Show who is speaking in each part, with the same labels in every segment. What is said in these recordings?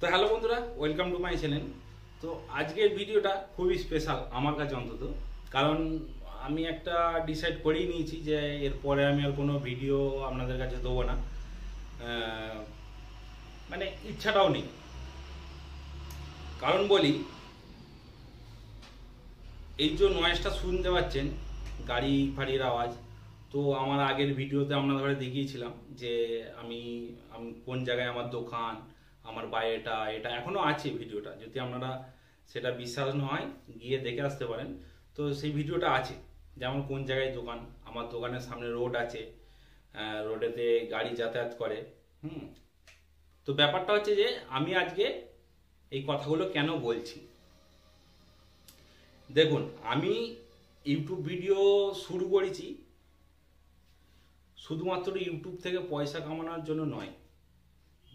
Speaker 1: তো হ্যালো বন্ধুরা, welcome to my channel. তো আজকের ভিডিওটা খুবই স্পেশাল আমার কাছে অন্তত, কারণ আমি একটা ডিসাইড করেই নিয়েছি যে এরপরে আমি আর কোনো ভিডিও আপনাদের কাছে দেবো না। মানে ইচ্ছাটাও নেই। কারণ বলি, এই যে নয়েজটা শুনতে পাচ্ছেন, গাড়ি ফাড়ির আওয়াজ, তো আমার আগের ভিডিওতে আপনাদের দেখিয়েছিলাম যে আমি কোন জায়গায় আমার দোকান, আমার বাইরেটা, এটা এখনও আছে ভিডিওটা। যদি আপনারা সেটা বিশ্বাস না হয় গিয়ে দেখে আসতে পারেন। তো সেই ভিডিওটা আছে, যেমন কোন জায়গায় দোকান, আমার দোকানের সামনে রোড আছে, রোডেতে গাড়ি যাতায়াত করে। তো ব্যাপারটা হচ্ছে যে আমি আজকে এই কথাগুলো কেন বলছি। দেখুন, আমি ইউটিউব ভিডিও শুরু করেছি শুধুমাত্র ইউটিউব থেকে পয়সা কামানোর জন্য নয়,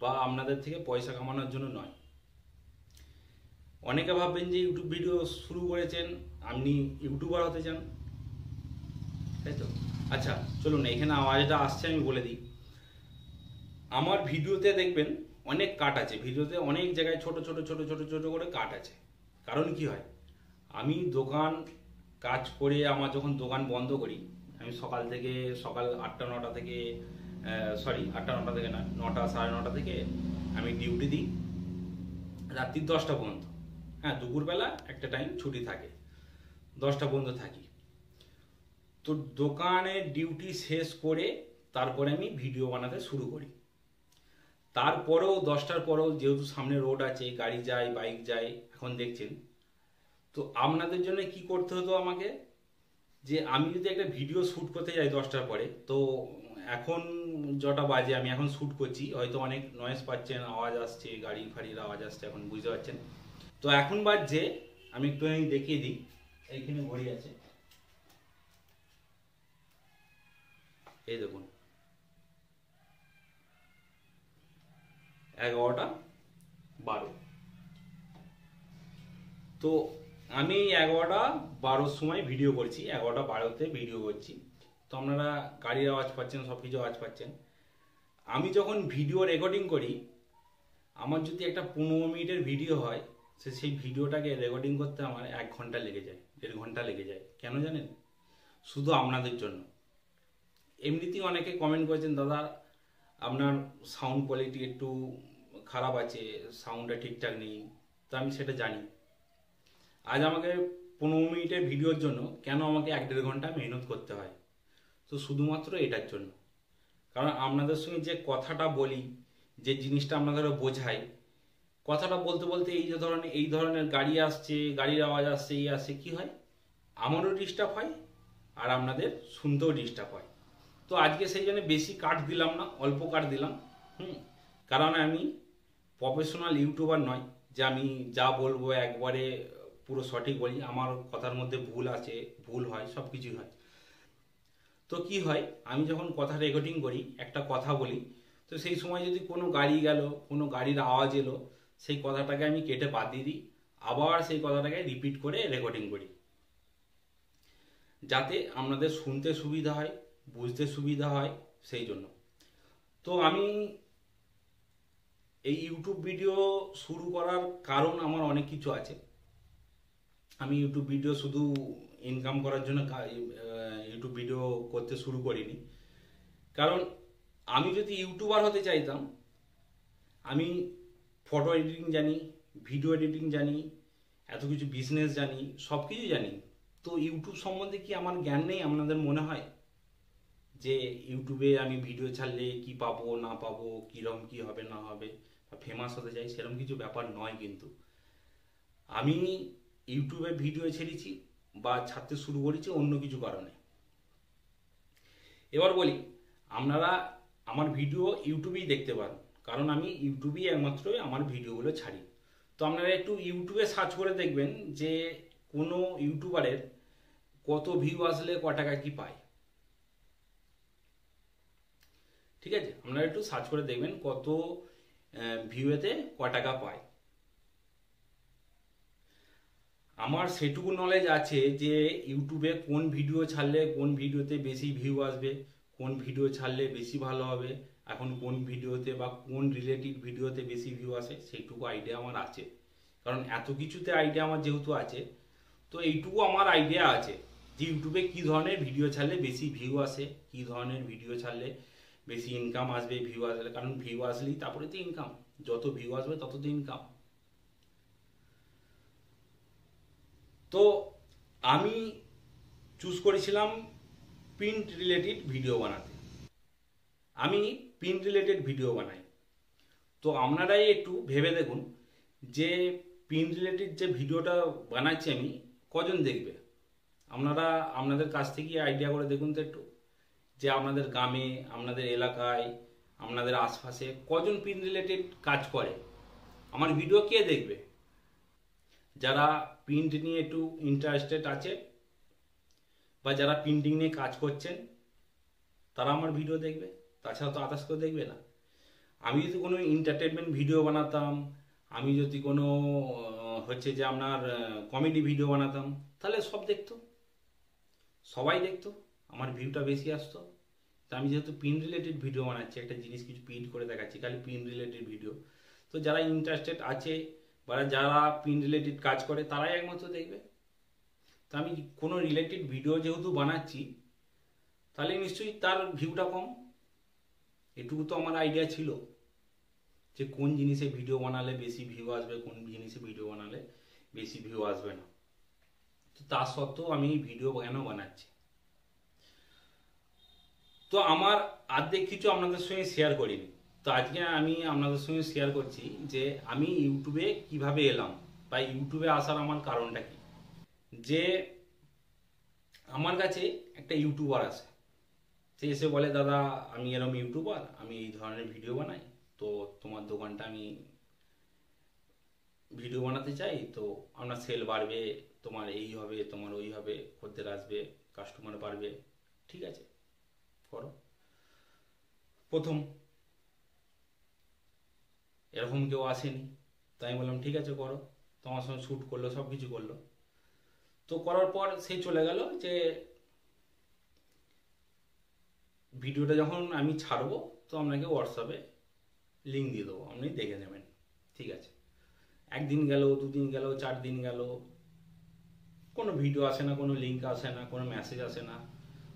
Speaker 1: বা আপনাদের থেকে পয়সা কামানোর জন্য নয়। অনেকে ভাববেন যে ইউটিউব ভিডিও শুরু করেছেন আপনি ইউটিউবার হতে চান, তাই তো? আচ্ছা চলুন, এখানে আওয়াজটা আসছে আমি বলে দিই। আমার ভিডিওতে দেখবেন অনেক কাট আছে, ভিডিওতে অনেক জায়গায় ছোট ছোট ছোট ছোট ছোট করে কাট আছে। কারণ কি হয়, আমি দোকান কাজ করে আমার যখন দোকান বন্ধ করি, আমি সকাল 8টা-9টা থেকে, সরি 8টা-9টা থেকে না, 9টা-9:30 থেকে আমি ডিউটি দিই রাত্রি 10টা পর্যন্ত। হ্যাঁ, দুপুরবেলা একটা টাইম ছুটি থাকে, 10টা পর্যন্ত থাকি। তো দোকানে ডিউটি শেষ করে তারপরে আমি ভিডিও বানাতে শুরু করি। তারপরেও 10টার পরেও যেহেতু সামনে রোড আছে, গাড়ি যায়, বাইক যায়, এখন দেখছেন। তো আপনাদের জন্য কি করতে হতো আমাকে, যে আমি যদি একটা ভিডিও শ্যুট করতে যাই 10টার পরে, তো এখন যটা বাজে আমি এখন শ্যুট করছি, হয়তো অনেক নয়েজ পাচ্ছেন, আওয়াজ আসছে, গাড়ি ফাড়ির আওয়াজ আসছে, এখন বুঝতে পারছেন। তো এখন বাজছে, আমি একটু দেখিয়ে দিই, এইখানে ঘড়ি আছে, এই দেখুন 11:12। তো আমি 11:12 সময় ভিডিও করছি, 11:12-তে ভিডিও করছি। তো আপনারা গাড়ির আওয়াজ পাচ্ছেন, সব কিছু আওয়াজ পাচ্ছেন। আমি যখন ভিডিও রেকর্ডিং করি, আমার যদি একটা 15 মিনিটের ভিডিও হয়, সেই ভিডিওটাকে রেকর্ডিং করতে আমার 1 ঘন্টা লেগে যায়, 1.5 ঘন্টা লেগে যায়। কেন জানেন? শুধু আপনাদের জন্য। এমনিতেই অনেকে কমেন্ট করেছেন, দাদা আপনার সাউন্ড কোয়ালিটি একটু খারাপ আছে, সাউন্ডটা ঠিকঠাক নেই। তো আমি সেটা জানি। আজ আমাকে 15 মিনিটের ভিডিওর জন্য কেন আমাকে 1-1.5 ঘন্টা মেহনত করতে হয়? তো শুধুমাত্র এটার জন্য। কারণ আপনাদের সঙ্গে যে কথাটা বলি, যে জিনিসটা আপনাদের বোঝাই, কথাটা বলতে বলতে এই ধরনের গাড়ি আসছে, গাড়ির আওয়াজ আসছে, এই আসছে, কি হয়, আমারও ডিস্টার্ব হয় আর আপনাদের শুনতেও ডিস্টার্ব হয়। তো আজকে সেই জন্য বেশি কাট দিলাম না, অল্প কাট দিলাম। কারণ আমি প্রফেশনাল ইউটিউবার নয় যে আমি যা বলবো একবারে পুরো সঠিক বলি। আমার কথার মধ্যে ভুল আছে, ভুল হয়, সব কিছুই হয়। তো কি হয়, আমি যখন কথা রেকর্ডিং করি, একটা কথা বলি, তো সেই সময় যদি কোনো গাড়ি গেল, কোনো গাড়ির আওয়াজ এলো, সেই কথাটাকে আমি কেটে বাদ দিয়ে দিই, আবার সেই কথাটাকে রিপিট করে রেকর্ডিং করি, যাতে আপনাদের শুনতে সুবিধা হয়, বুঝতে সুবিধা হয়, সেই জন্য। তো আমি এই ইউটিউব ভিডিও শুরু করার কারণ আমার অনেক কিছু আছে। আমি ইউটিউব ভিডিও শুধু ইনকাম করার জন্য ইউটিউব ভিডিও করতে শুরু করিনি। কারণ আমি যদি ইউটিউবার হতে চাইতাম, আমি ফটো এডিটিং জানি, ভিডিও এডিটিং জানি, এত কিছু বিজনেস জানি, সব কিছু জানি। তো ইউটিউব সম্বন্ধে কি আমার জ্ঞান নেই আপনাদের মনে হয়? যে ইউটিউবে আমি ভিডিও ছাড়লে কি পাবো না পাবো, কীরকম কি হবে না হবে, বা ফেমাস হতে চাই, সেরকম কিছু ব্যাপার নয়। কিন্তু আমি ইউটিউবে ভিডিও ছেড়েছি বা ছাড়তে শুরু করেছি অন্য কিছু কারণে। এবার বলি, আপনারা আমার ভিডিও ইউটিউবেই দেখতে পারেন, কারণ আমি ইউটিউবেই একমাত্র আমার ভিডিওগুলো ছাড়ি। তো আপনারা একটু ইউটিউবে সার্চ করে দেখবেন যে কোনো ইউটিউবারের কত ভিউ আসলে ক টাকা কি পায়। ঠিক আছে, আপনারা একটু সার্চ করে দেখবেন কত ভিউতে ক টাকা পায়। আমার সেটুকু নলেজ আছে যে ইউটিউবে কোন ভিডিও ছাড়লে কোন ভিডিওতে বেশি ভিউ আসবে, কোন ভিডিও ছাড়লে বেশি ভালো হবে, এখন কোন ভিডিওতে বা কোন রিলেটেড ভিডিওতে বেশি ভিউ আসে সেইটুকু আইডিয়া আমার আছে। কারণ এত কিছুতে আইডিয়া আমার যেহেতু আছে, তো এইটুকু আমার আইডিয়া আছে যে ইউটিউবে কী ধরনের ভিডিও ছাড়লে বেশি ভিউ আসে, কী ধরনের ভিডিও ছাড়লে বেশি ইনকাম আসবে, ভিউ আসলে, কারণ ভিউ আসলেই তারপরে তো ইনকাম, যত ভিউ আসবে তত তো ইনকাম। তো আমি চুজ করেছিলাম প্রিন্ট রিলেটেড ভিডিও বানাতে। আমি প্রিন্ট রিলেটেড ভিডিও বানাই। তো আপনারাই একটু ভেবে দেখুন যে প্রিন্ট রিলেটেড যে ভিডিওটা বানাচ্ছি আমি, কজন দেখবে? আপনারা আপনাদের কাছ থেকে আইডিয়া করে দেখুন তো একটু, যে আপনাদের গ্রামে, আপনাদের এলাকায়, আপনাদের আশপাশে কজন প্রিন্ট রিলেটেড কাজ করে, আমার ভিডিও কে দেখবে? যারা প্রিন্ট নিয়ে একটু ইন্টারেস্টেড আছে বা যারা প্রিন্টিং নিয়ে কাজ করছেন তারা আমার ভিডিও দেখবে, তাছাড়া তো আদার্স কেউ দেখবে না। আমি যদি কোনো এন্টারটেনমেন্ট ভিডিও বানাতাম, আমি যদি কোনো হচ্ছে যে আপনার কমেডি ভিডিও বানাতাম, তাহলে সব দেখতো, সবাই দেখতো, আমার ভিউটা বেশি আসতো। তা আমি যেহেতু প্রিন্ট রিলেটেড ভিডিও বানাচ্ছি, একটা জিনিস কিছু প্রিন্ট করে দেখাচ্ছি, খালি প্রিন্ট রিলেটেড ভিডিও, তো যারা ইন্টারেস্টেড আছে বা যারা প্রিন্ট রিলেটেড কাজ করে তারাই একমাত্র দেখবে। তো আমি কোনো রিলেটেড ভিডিও যেহেতু বানাচ্ছি, তাহলে নিশ্চয়ই তার ভিউটা কম। এটুকু তো আমার আইডিয়া ছিল যে কোন জিনিসে ভিডিও বানালে বেশি ভিউ আসবে, কোন জিনিসে ভিডিও বানালে বেশি ভিউ আসবে না। তো তা সত্ত্বেও আমি এই ভিডিও কেন বানাচ্ছি? তো আমার অর্ধেক কিছু আপনাদের সঙ্গে শেয়ার করিনি। তো আজকে আমি আপনাদের সঙ্গে শেয়ার করছি যে আমি ইউটিউবে কিভাবে এলাম বা ইউটিউবে আসার আমার কারণটা কি। যে আমার কাছে একটা ইউটিউবার আসে, সে এসে বলে, দাদা আমি এরকম ইউটিউবার, আমি এই ধরনের ভিডিও বানাই, তো তোমার দোকানটা আমি ভিডিও বানাতে চাই, তো আপনার সেল বাড়বে, তোমার এই হবে, তোমার ওই হবে, খদ্দের আসবে, কাস্টমার বাড়বে, ঠিক আছে করো। প্রথম এরকম কেউ আসেনি, তাই আমি বললাম ঠিক আছে করো। তোমার সঙ্গে শ্যুট করলো, সব কিছু করলো। তো করার পর সে চলে গেল যে ভিডিওটা যখন আমি ছাড়বো তো আপনাকে হোয়াটসঅ্যাপে লিঙ্ক দিয়ে দেবো, আপনি দেখে নেবেন, ঠিক আছে। একদিন গেল, দুদিন গেল, 4 দিন গেল, কোনো ভিডিও আসে না, কোনো লিঙ্ক আসে না, কোনো মেসেজ আসে না।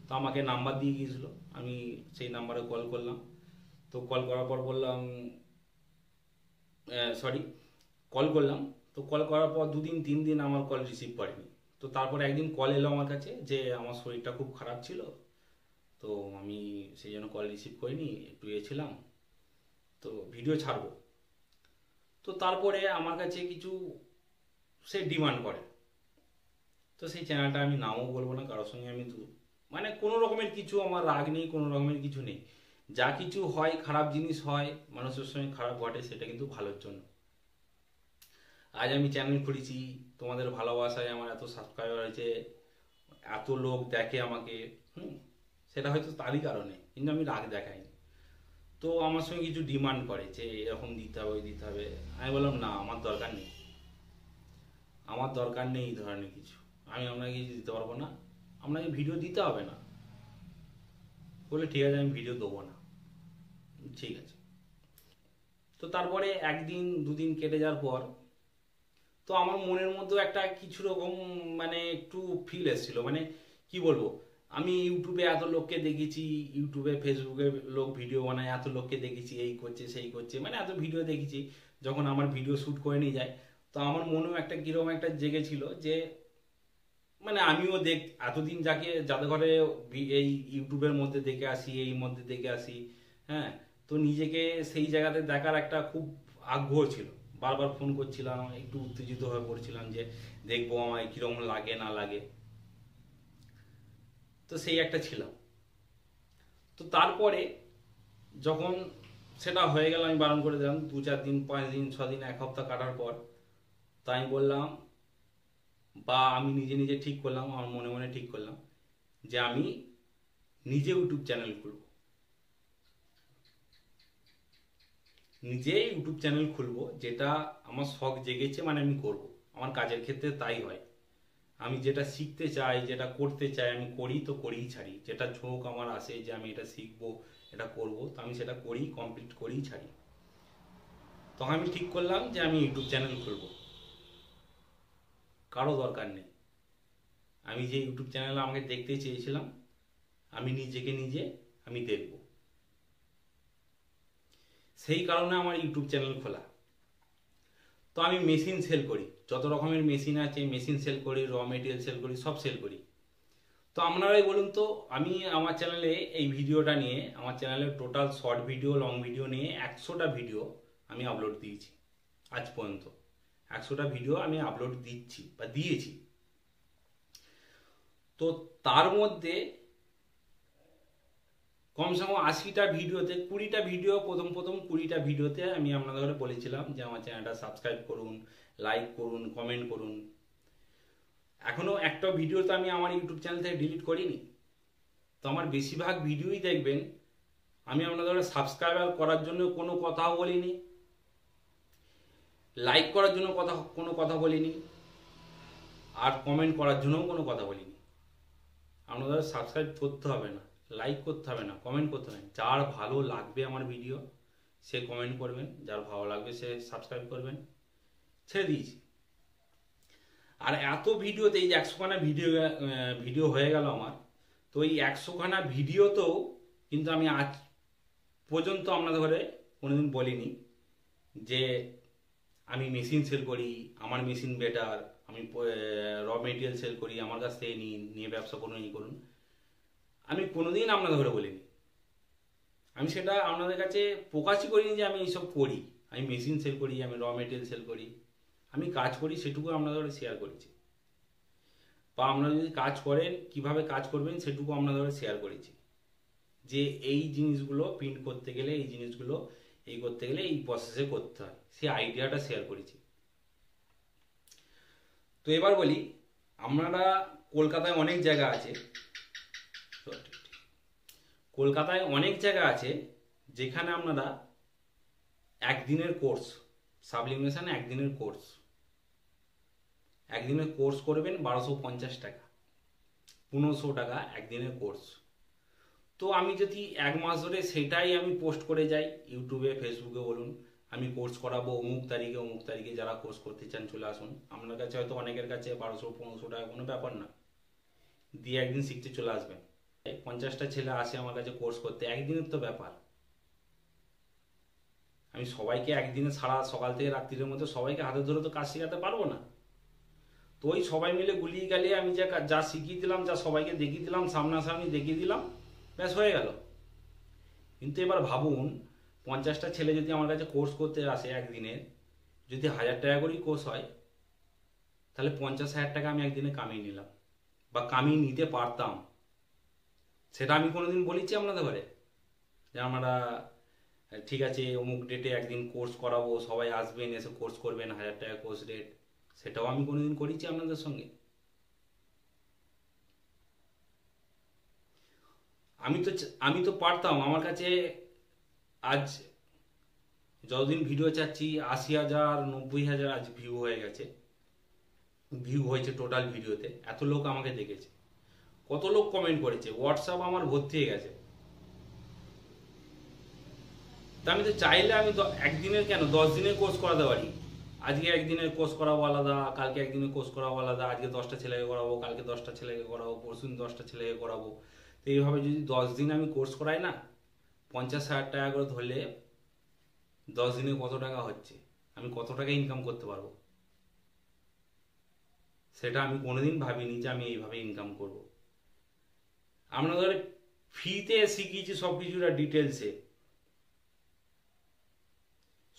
Speaker 1: তো আমাকে নাম্বার দিয়ে গিয়েছিলো, আমি সেই নাম্বারে কল করলাম। তো কল করার পর বললাম, সরি, কল করলাম। তো কল করার পর 2 দিন 3 দিন আমার কল রিসিভ করেনি। তো তারপরে একদিন কল এলো আমার কাছে যে আমার শরীরটা খুব খারাপ ছিল, তো আমি সেই জন্য কল রিসিভ করিনি, একটু ছিলাম, তো ভিডিও ছাড়বো। তো তারপরে আমার কাছে কিছু সে ডিমান্ড করে। তো সেই চ্যানেলটা আমি নামও বলবো না, কারোর সঙ্গে আমি মানে কোনো রকমের কিছু আমার রাগ নেই, কোনো রকমের কিছু নেই। যা কিছু হয়, খারাপ জিনিস হয়, মানুষের সঙ্গে খারাপ ঘটে, সেটা কিন্তু ভালোর জন্য। আজ আমি চ্যানেল খুলেছি, তোমাদের ভালোবাসায় আমার এত সাবস্ক্রাইবার হয়েছে, এত লোক দেখে আমাকে, সেটা হয়তো তারই কারণে, কিন্তু আমি রাগ দেখাইনি। তো আমার সঙ্গে কিছু ডিমান্ড করে যে এরকম দিতে হবে, ওই দিতে হবে। আমি বললাম না, আমার দরকার নেই, আমার দরকার নেই এই ধরনের কিছু, আমি আপনাকে কিছু দিতে পারবো না, আপনাকে ভিডিও দিতে হবে না। বলে ঠিক আছে, আমি ভিডিও দেবো না, ঠিক আছে। তো তারপরে 1 দিন 2 দিন কেটে যাওয়ার পর তো আমার মনের মধ্যে একটা কিছু রকম মানে একটু ফিল এসেছিল, মানে কি বলবো, আমি ইউটিউবে এত লোককে দেখেছি, ইউটিউবে ফেসবুকে লোক ভিডিও বানায়, এত লোককে দেখেছি, এই করছে সেই করছে, মানে এত ভিডিও দেখেছি। যখন আমার ভিডিও শ্যুট করে নিয়ে যায়, তো আমার মনেও একটা কিরকম একটা জেগেছিল যে মানে আমিও এতদিন যাদের ঘরে এই ইউটিউবের মধ্যে দেখে আসি, এই মধ্যে দেখে আসি, হ্যাঁ, তো নিজেকে সেই জায়গাতে দেখার একটা খুব আগ্রহ ছিল। বারবার ফোন করছিলাম, একটু উত্তেজিত হয়ে পড়ছিলাম যে দেখবো আমায় কিরকম লাগে না লাগে, তো সেই একটা ছিলাম। তো তারপরে যখন সেটা হয়ে গেল, আমি বারণ করে দিলাম, 2 4 দিন 5 দিন 6 দিন 1 সপ্তাহ কাটার পর, তাই বললাম, বা আমি নিজে নিজে ঠিক করলাম, আমার মনে মনে ঠিক করলাম যে আমি নিজে ইউটিউব চ্যানেল খুলব, নিজে ইউটিউব চ্যানেল খুলবো, যেটা আমার শখ জেগেছে, মানে আমি করব। আমার কাজের ক্ষেত্রে তাই হয়, আমি যেটা শিখতে চাই, যেটা করতে চাই, আমি করি তো করিই ছাড়ি। যেটা ঝোঁক আমার আসে যে আমি এটা শিখবো, এটা করব, তো আমি সেটা করি, কমপ্লিট করেই ছাড়ি। তখন আমি ঠিক করলাম যে আমি ইউটিউব চ্যানেল খুলব, কারো দরকার নেই। আমি যে ইউটিউব চ্যানেল আমাকে দেখতে চেয়েছিলাম, আমি নিজেকে নিজে আমি দেখব, সেই কারণে আমার ইউটিউব চ্যানেল খোলা। তো আমি মেশিন সেল করি, যত রকমের মেশিন আছে মেশিন সেল করি, র মেটেরিয়াল সেল করি, সব সেল করি। তো আপনারাই বলুন তো, আমি আমার চ্যানেলে এই ভিডিওটা নিয়ে, আমার চ্যানেলে total short video long video নিয়ে 100টা ভিডিও আমি আপলোড দিয়েছি আজ পর্যন্ত। 100টা ভিডিও আমি আপলোড দিচ্ছি বা দিয়েছি। তো তার মধ্যে কমসে কম 80টা ভিডিওতে 20টা ভিডিও, প্রথম 20টা ভিডিওতে আমি আপনাদের বলেছিলাম যে আমার চ্যানেলটা সাবস্ক্রাইব করুন, লাইক করুন, কমেন্ট করুন। এখনো একটা ভিডিও তো আমি আমার ইউটিউব চ্যানেল থেকে ডিলিট করিনি। তো আমার বেশিরভাগ ভিডিওই দেখবেন আমি আপনাদের সাবস্ক্রাইবার করার জন্য কোনো কথাও বলিনি, লাইক করার জন্য কোনো কথা বলিনি, আর কমেন্ট করার জন্যও কোনো কথা বলিনি। আপনাদের সাবস্ক্রাইব করতে হবে না, লাইক করতে হবে না, কমেন্ট করতে হবে না। যার ভালো লাগবে আমার ভিডিও সে কমেন্ট করবেন, যার ভালো লাগবে সে সাবস্ক্রাইব করবেন, ছেড়ে দিয়েছি। আর এত ভিডিওতে এই যে 100খানা ভিডিও হয়ে গেল আমার, তো এই 100খানা ভিডিওতেও কিন্তু আমি আজ পর্যন্ত আপনাদের ঘরে কোনোদিন বলিনি যে আমি মেশিন সেল করি, আমার মেশিন বেটার, আমি র মেটেরিয়াল সেল করি, আমার কাছ থেকে নিয়ে ব্যবসা করুন, ই করুন। আমি কোনোদিন আপনাদের ঘরে বলিনি। আমি সেটা আপনাদের কাছে প্রকাশই করিনি যে আমি এইসব করি, আমি মেশিন সেল করি, আমি র মেটেরিয়াল সেল করি। আমি কাজ করি সেটুকু আপনাদের ঘরে শেয়ার করেছি, বা আপনারা যদি কাজ করেন কিভাবে কাজ করবেন সেটুকু আপনাদের শেয়ার করেছি, যে এই জিনিসগুলো প্রিন্ট করতে গেলে, এই জিনিসগুলো এই করতে গেলে এই প্রসেসে করতে হয়, সেই আইডিয়াটা শেয়ার করেছি। তো এবার বলি, আপনারা কলকাতায় অনেক জায়গা আছে, কলকাতায় অনেক জায়গা আছে যেখানে আপনারা একদিনের কোর্স, সাবলিমেশন একদিনের কোর্স, একদিনের কোর্স করবেন 1250 টাকা, 1500 টাকা একদিনের কোর্স। তো আমি যদি 1 মাস ধরে সেটাই আমি পোস্ট করে যাই ইউটিউবে, ফেসবুকে বলুন, আমি কোর্স করাবো অমুক তারিখে, যারা কোর্স করতে চান চলে আসুন। আপনার কাছে হয়তো অনেকের কাছে 1200-1500 টাকা কোনো ব্যাপার না, দিয়ে একদিন শিখতে চলে আসবেন। 50টা ছেলে আসে আমার কাছে কোর্স করতে, একদিনের তো ব্যাপার। আমি সবাইকে একদিনে সারা সকাল থেকে রাত্রির মধ্যে সবাইকে হাতে ধরে তো কাজ শেখাতে পারবো না। তো ওই সবাই মিলে গুলিয়ে গালিয়ে আমি যা শিখিয়ে দিলাম, যা সবাইকে দেখিয়ে দিলাম, সামনাসামনি দেখিয়ে দিলাম, ব্যাস হয়ে গেল। কিন্তু এবার ভাবুন, 50টা ছেলে যদি আমার কাছে কোর্স করতে আসে একদিনে, যদি 1000 টাকা করেই কোর্স হয়, তাহলে 50,000 টাকা আমি একদিনে কামিয়ে নিলাম, বা কামিয়ে নিতে পারতাম। সেটা আমি কোনোদিন বলেছি আপনাদের ঘরে যে আমরা ঠিক আছে অমুক ডেটে একদিন কোর্স করাবো, সবাই আসবেন, এসে কোর্স করবেন, 1000 টাকা কোর্স রেট? সেটাও আমি কোনোদিন করেছি আপনাদের সঙ্গে? আমি তো পারতাম। আমার কাছে আজ যতদিন ভিডিও চাচ্ছি 80,000 90,000 আজ ভিউ হয়ে গেছে, ভিউ হয়েছে টোটাল ভিডিওতে। এত লোক আমাকে দেখেছে, কত লোক কমেন্ট করেছে, হোয়াটসঅ্যাপ আমার ভর্তি হয়ে গেছে। তা আমি তো চাইলে আমি তো একদিনের কেন 10 দিনের কোর্স করাতে পারি। আজকে একদিনের কোর্স করাবো আলাদা, কালকে একদিনের কোর্স করাবো আলাদা, আজকে 10টা ছেলেকে করাবো, কালকে 10টা ছেলেকে করাবো, পরশুদিন 10টা ছেলেকে করাবো। তো এইভাবে যদি 10 দিন আমি কোর্স করাই না, 50,000 টাকা করে ধরলে 10 দিনে কত টাকা হচ্ছে, আমি কত টাকা ইনকাম করতে পারবো? সেটা আমি কোনোদিন ভাবিনি যে আমি এইভাবে ইনকাম করব। আপনাদের ফ্রিতে শিখিয়েছি সব কিছুটা ডিটেলসে,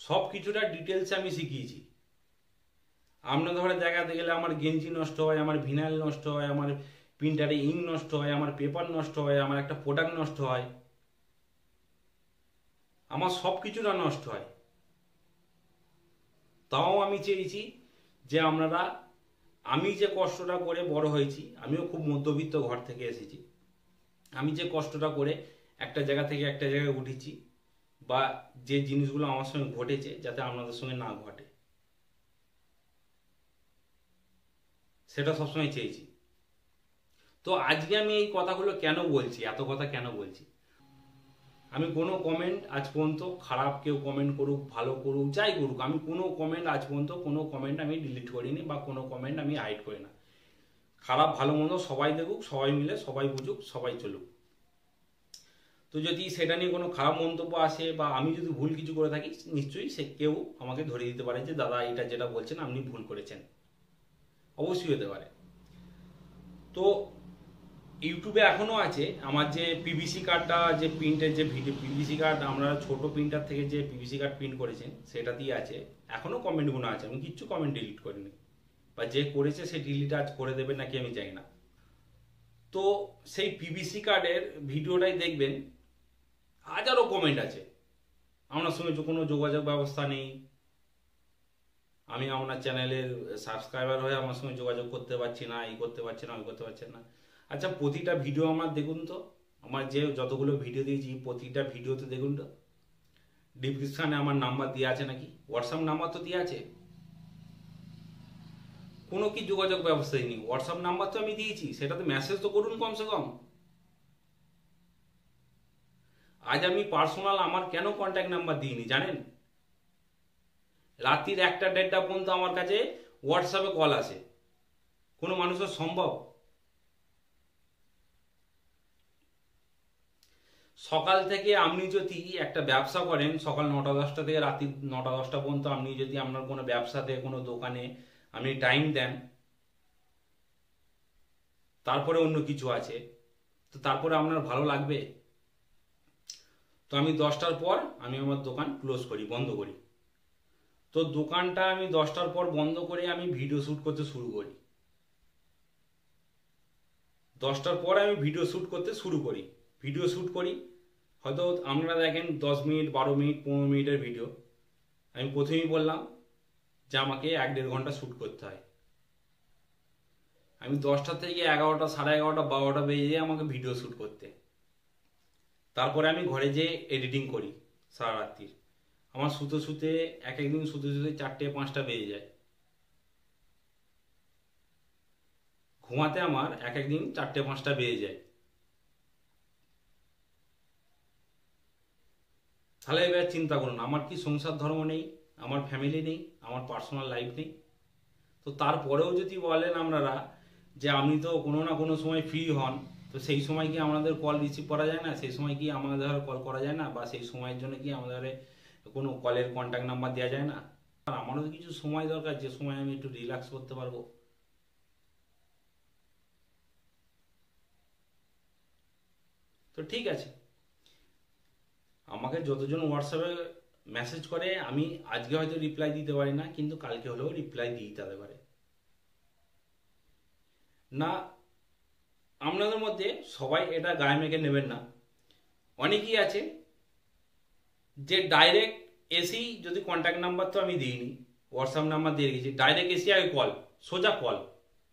Speaker 1: সব কিছুটা ডিটেলসে আমি শিখিয়েছি। আপনার ধরে দেখাতে গেলে আমার গেঞ্জি নষ্ট হয়, আমার ভিনাইল নষ্ট হয়, আমার প্রিন্টারে ইঙ্ক নষ্ট হয়, আমার পেপার নষ্ট হয়, আমার একটা প্রোডাক্ট নষ্ট হয়, আমার সব কিছুটা নষ্ট হয়। তাও আমি চেয়েছি যে আপনারা, আমি যে কষ্টটা করে বড় হয়েছি, আমিও খুব মধ্যবিত্ত ঘর থেকে এসেছি, আমি যে কষ্টটা করে একটা জায়গা থেকে একটা জায়গায় উঠেছি, বা যে জিনিসগুলো আমার সঙ্গে ঘটেছে যাতে আপনাদের সঙ্গে না ঘটে, সেটা সবসময় চেয়েছি। তো আজকে আমি এই কথাগুলো কেন বলছি, এত কথা কেন বলছি? আমি কোনো কমেন্ট আজ পর্যন্ত, খারাপ কেউ কমেন্ট করুক ভালো করুক যাই করুক, আমি কোনো কমেন্ট আজ পর্যন্ত কোনো কমেন্ট আমি ডিলিট করিনি বা কোনো কমেন্ট আমি হাইড করি না। খারাপ ভালো মন্দ সবাই দেখুক, সবাই মিলে সবাই বুঝুক, সবাই চলুক। তো যদি সেটা নিয়ে কোনো খারাপ মন্তব্য আসে বা আমি যদি ভুল কিছু করে থাকি, নিশ্চয়ই সে কেউ আমাকে ধরিয়ে দিতে পারে যে দাদা এটা যেটা বলছেন আপনি ভুল করেছেন, অবশ্যই হতে পারে। তো ইউটিউবে এখনও আছে আমার যে পিভিসি কার্ডটা, যে প্রিন্টের যে ভিডিও পিভিসি কার্ড, আমরা ছোট প্রিন্টার থেকে যে পিভিসি কার্ড প্রিন্ট করেছেন সেটাতেই আছে, এখনও কমেন্টগুলো আছে, আমি কিচ্ছু কমেন্ট ডিলিট করিনি, বা যে করেছে সে ডিলিট আজ করে দেবে নাকি আমি জানি না। তো সেই পিভিসি কার্ডের ভিডিওটাই দেখবেন, হাজারো কমেন্ট আছে, আপনার সঙ্গে কোনো যোগাযোগ ব্যবস্থা নেই, আমি আপনার চ্যানেলের সাবস্ক্রাইবার হয়ে আমার সঙ্গে যোগাযোগ করতে পারছি না, এই করতে পারছি না, ওই করতে পারছি না। আচ্ছা, প্রতিটা ভিডিও আমার দেখুন তো, আমার যে যতগুলো ভিডিও দিয়েছি প্রতিটা ভিডিওতে দেখুন তো ডিসক্রিপশানে আমার নাম্বার দেওয়া আছে নাকি, হোয়াটসঅ্যাপ নাম্বার তো দেওয়া আছে, কোনো কি যোগাযোগ ব্যবস্থাই নেই। হোয়াটসঅ্যাপ নাম্বার তো আমি দিয়েছি, সেটাতে মেসেজ তো করুন কমসে কম। আজ আমি পার্সোনাল আমার কেন কন্ট্যাক্ট নাম্বার দিইনি জানেন? রাত্রির 1টা-1:30টা পর্যন্ত আমার কাছে হোয়াটসঅ্যাপে কল আসে, কোনো মানুষের সম্ভব? সকাল থেকে আপনি যদি একটা ব্যবসা করেন, সকাল 9টা-10টা থেকে রাত্রি 9টা-10টা পর্যন্ত আপনি যদি আপনার কোনো ব্যবসাতে কোনো দোকানে আপনি টাইম দেন, তারপরে অন্য কিছু আছে, তো তারপরে আপনার ভালো লাগবে? তো আমি 10টার পর আমি আমার দোকান ক্লোজ করি, বন্ধ করি। তো দোকানটা আমি 10টার পর বন্ধ করে আমি ভিডিও শ্যুট করতে শুরু করি। 10টার পর আমি ভিডিও শ্যুট করতে শুরু করি, ভিডিও শ্যুট করি। হয়তো আপনারা দেখেন 10 মিনিট, 12 মিনিট, 15 মিনিটের ভিডিও, আমি প্রথমেই বললাম যে আমাকে 1-1.5 ঘন্টা শ্যুট করতে হয়। আমি 10টা থেকে 11টা, 11:30, 12টা বেজে যায় আমাকে ভিডিও শ্যুট করতে। তারপরে আমি ঘরে যেয়ে এডিটিং করি সারা রাত্রির। আমার শুতে শুতে এক একদিন শুতে শুতে 4টে-5টা বেজে যায়, ঘুমাতে আমার এক একদিন 4টে-5টা বেজে যায়। তাহলে এবার চিন্তা করুন, আমার কি সংসার ধর্ম নেই, আমার ফ্যামিলি নেই, আমার পার্সোনাল লাইফ নেই? তো তারপরেও যদি বলেন আপনারা যে আপনি তো কোনো না কোনো সময় ফ্রি হন, তো সেই সময় কি আমাদের কল রিসিভ করা যায় না? সেই সময় কি আমাদের কল করা যায় না? বা সেই সময়ের জন্য কি আমাদের কোনো কলের কন্ট্যাক্ট নাম্বার দেওয়া যায় না? আর আমারও তো কিছু সময় দরকার, যে সময় আমি একটু রিল্যাক্স করতে পারবো। তো ঠিক আছে, আমাকে যতজন হোয়াটসঅ্যাপে মেসেজ করে আমি আজকে হয়তো রিপ্লাই দিতে পারি না, কিন্তু কালকে হলেও রিপ্লাই দিয়ে দিতে পারে না। আপনাদের মধ্যে সবাই এটা গায়ে মেখে নেবেন না। অনেকেই আছে যে ডাইরেক্ট এসেই, যদি কন্ট্যাক্ট নাম্বার তো আমি দিইনি, হোয়াটসঅ্যাপ নাম্বার দিয়ে রেখেছি, ডাইরেক্ট এসে আগে কল, সোজা কল।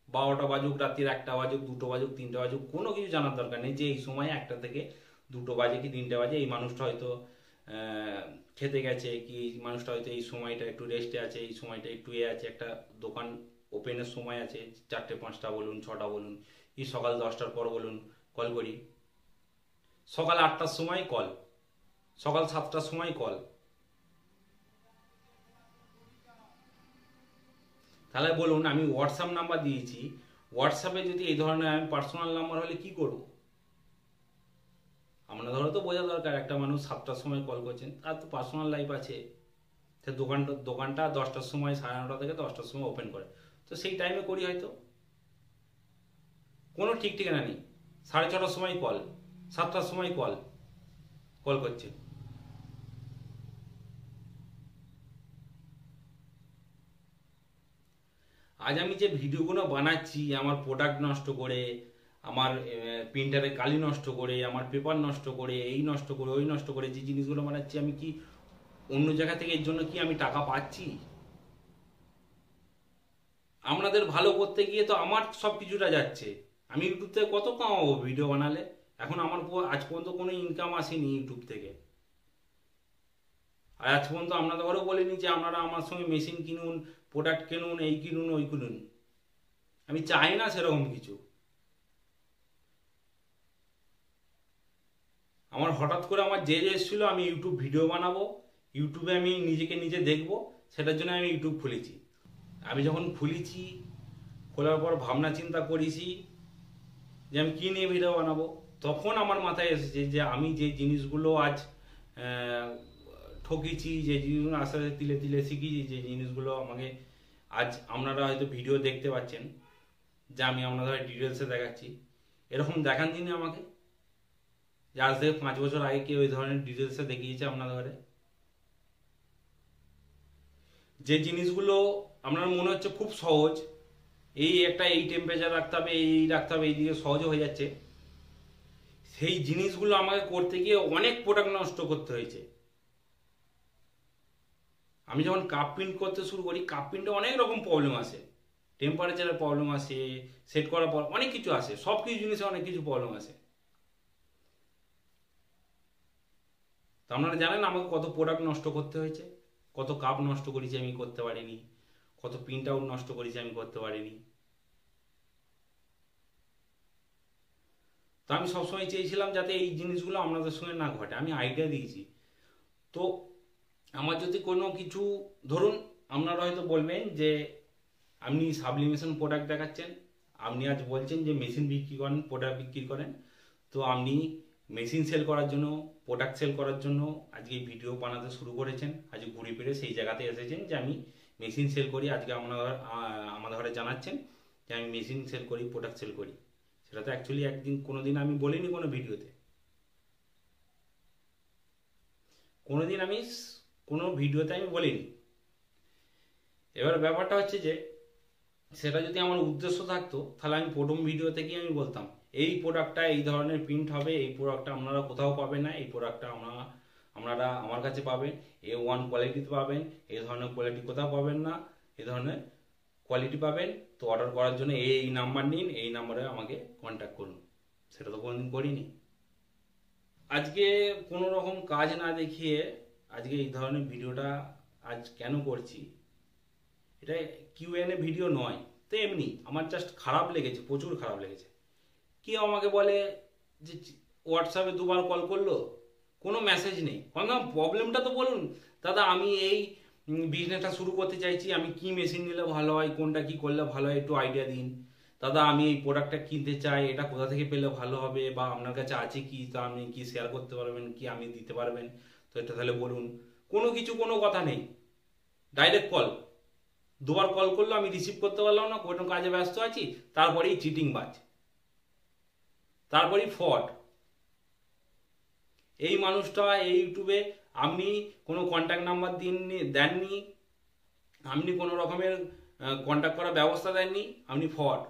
Speaker 1: 12টা বাজুক, রাত্রির 1টা বাজুক, 2টো বাজুক, 3টে বাজুক, কোনো কিছু জানার দরকার নেই যে এই সময় 1টা থেকে 2টো বাজে কি 3টে বাজে, এই মানুষটা হয়তো খেতে গেছে, কি এই মানুষটা হয়তো এই সময়টা একটু রেস্টে আছে, এই সময়টা একটু আছে, একটা দোকান ওপেনের সময় আছে 4টে-5টা বলুন, 6টা বলুন, কি সকাল 10টার পর বলুন, কল করি। সকাল 8টার সময় কল, সকাল 7টার সময় কল। তাহলে বলুন, আমি হোয়াটসঅ্যাপ নাম্বার দিয়েছি, হোয়াটসঅ্যাপে যদি এই ধরনের আমি পার্সোনাল নাম্বার হলে কি করব? আপনাদেরও তো বোঝা দরকার, একটা মানুষ 7টার সময় কল করছেন, তার তো পার্সোনাল লাইফ আছে। সে দোকানটা 10টার সময়, 9:30 থেকে 10টার সময় ওপেন করে, তো সেই টাইমে করি হয়তো। কোনো ঠিক ঠিকানা নেই, 6:30টার সময় কল, 7টার সময় কল করছে। আজ আমি যে ভিডিওগুলো বানাচ্ছি, আমার প্রোডাক্ট নষ্ট করে, আমার প্রিন্টারে কালি নষ্ট করে, আমার পেপার নষ্ট করে, এই নষ্ট করে, ওই নষ্ট করে যে জিনিসগুলো বানাচ্ছি, আমি কি অন্য জায়গা থেকে এর জন্য কি আমি টাকা পাচ্ছি? আপনাদের ভালো করতে গিয়ে তো আমার সব কিছুটা যাচ্ছে। আমি ইউটিউব থেকে কত কামাবো ভিডিও বানালে? এখন আমার আজ পর্যন্ত কোনো ইনকাম আসেনি ইউটিউব থেকে। আর আজ পর্যন্ত আপনাদের ঘরেও বলিনি যে আপনারা আমার সঙ্গে মেশিন কিনুন, প্রোডাক্ট কিনুন, এই কিনুন, ওই কিনুন। আমি চাই না সেরকম কিছু। আমার হঠাৎ করে আমার যে এসেছিলো আমি ইউটিউব ভিডিও বানাবো, ইউটিউবে আমি নিজেকে নিজে দেখবো, সেটার জন্য আমি ইউটিউব খুলেছি। আমি যখন খুলেছি, খোলার পর ভাবনা চিন্তা করেছি যে আমি কী নিয়ে ভিডিও বানাবো, তখন আমার মাথায় এসেছে যে আমি যে জিনিসগুলো আজ ঠকেছি, যে জিনিসগুলো আস্তে আস্তে তিলে তিলে শিখেছি, যে জিনিসগুলো আমাকে আজ আপনারা হয়তো ভিডিও দেখতে পাচ্ছেন যে আমি আপনাদের ডিটেলসে দেখাচ্ছি, এরকম দেখান দিন আমাকে যে আজ থেকে 5 বছর আগে কেউ ওই ধরনের ডিটেলসে দেখিয়েছে আপনাদের ঘরে। যে জিনিসগুলো আপনার মনে হচ্ছে খুব সহজ, এই টেম্পারেচার রাখতে হবে, এই রাখতে হবে, এই দিকে সহজে হয়ে যাচ্ছে, সেই জিনিসগুলো আমাকে করতে গিয়ে অনেক প্রোডাক্ট নষ্ট করতে হয়েছে। আমি যখন কাপ প্রিন্ট করতে শুরু করি, কাপ প্রিন্টে অনেক রকম প্রবলেম আসে, টেম্পারেচারের প্রবলেম আসে, সেট করার পর অনেক কিছু আসে, সব কিছু জিনিসে অনেক কিছু প্রবলেম আসে। তো আপনারা জানেন আমাকে কত প্রোডাক্ট নষ্ট করতে হয়েছে, কত কাপ নষ্ট করেছি আমি করতে পারিনি, কত প্রিন্ট আউট নষ্ট করেছি আমি করতে পারিনি। তো আমি সবসময় চেয়েছিলাম যাতে এই জিনিসগুলো আপনাদের সঙ্গে না ঘটে, আমি আইডিয়া দিয়েছি। তো আমার যদি কোনো কিছু, ধরুন আপনারা হয়তো বলবেন যে আপনি সাবলিমেশন প্রোডাক্ট দেখাচ্ছেন, আপনি আজ বলছেন যে মেশিন বিক্রি করেন, প্রোডাক্ট বিক্রি করেন, তো আপনি মেশিন সেল করার জন্য, প্রোডাক্ট সেল করার জন্য আজকে ভিডিও বানাতে শুরু করেছেন, আজকে ঘুরে ফিরে সেই জায়গাতে এসেছেন যে আমি মেশিন সেল করি, আজকে আমাদের ঘরে জানাচ্ছেন যে আমি মেশিন সেল করি, প্রোডাক্ট সেল করি। সেটা তো অ্যাকচুয়ালি কোনোদিন আমি বলিনি কোনো ভিডিওতে, কোনোদিন আমি কোনো ভিডিওতে আমি বলিনি। এবার ব্যাপারটা হচ্ছে যে সেটা যদি আমার উদ্দেশ্য থাকতো, তাহলে আমি প্রথম ভিডিও থেকেই আমি বলতাম এই প্রোডাক্টটা এই ধরনের প্রিন্ট হবে, এই প্রোডাক্টটা আপনারা কোথাও পাবেন না, এই প্রোডাক্টটা আপনারা আমার কাছে পাবেন, A1 কোয়ালিটিতে পাবেন, এই ধরনের কোয়ালিটি কোথাও পাবেন না, এই ধরনের কোয়ালিটি পাবেন। তো অর্ডার করার জন্য এই নাম্বার নিন, এই নাম্বারে আমাকে কন্ট্যাক্ট করুন। সেটা তো কোনোদিন করিনি। আজকে কোনো রকম কাজ না দেখিয়ে আজকে এই ধরনের ভিডিওটা আজ কেন করছি, এটা Q&A ভিডিও নয়, তো এমনি আমার জাস্ট খারাপ লেগেছে, প্রচুর খারাপ লেগেছে। কেউ আমাকে বলে যে হোয়াটসঅ্যাপে 2বার কল করলো, কোনো মেসেজ নেই। প্রবলেমটা তো বলুন দাদা, আমি এই বিজনেসটা শুরু করতে চাইছি, আমি কি মেশিন নিলে ভালো হয়, কোনটা কি করলে ভালো হয়, একটু আইডিয়া দিন দাদা, আমি এই প্রোডাক্টটা কিনতে চাই, এটা কোথা থেকে পেলে ভালো হবে, বা আপনার কাছে আছে কি, তা আপনি কি শেয়ার করতে পারবেন, কি আমি দিতে পারবেন, তো এটা তাহলে বলুন। কোনো কিছু, কোনো কথা নেই, ডাইরেক্ট কল। 2বার কল করলো, আমি রিসিভ করতে পারলাম না, কোনো কাজে ব্যস্ত আছি, তারপরেই চিটিং বাজ, তারপরেই ফ্রড। এই মানুষটা এই ইউটিউবে আপনি কোনো কন্ট্যাক্ট নাম্বার দেননি, আপনি কোনো রকমের কন্ট্যাক্ট করার ব্যবস্থা দেননি, আপনি ফ্রড।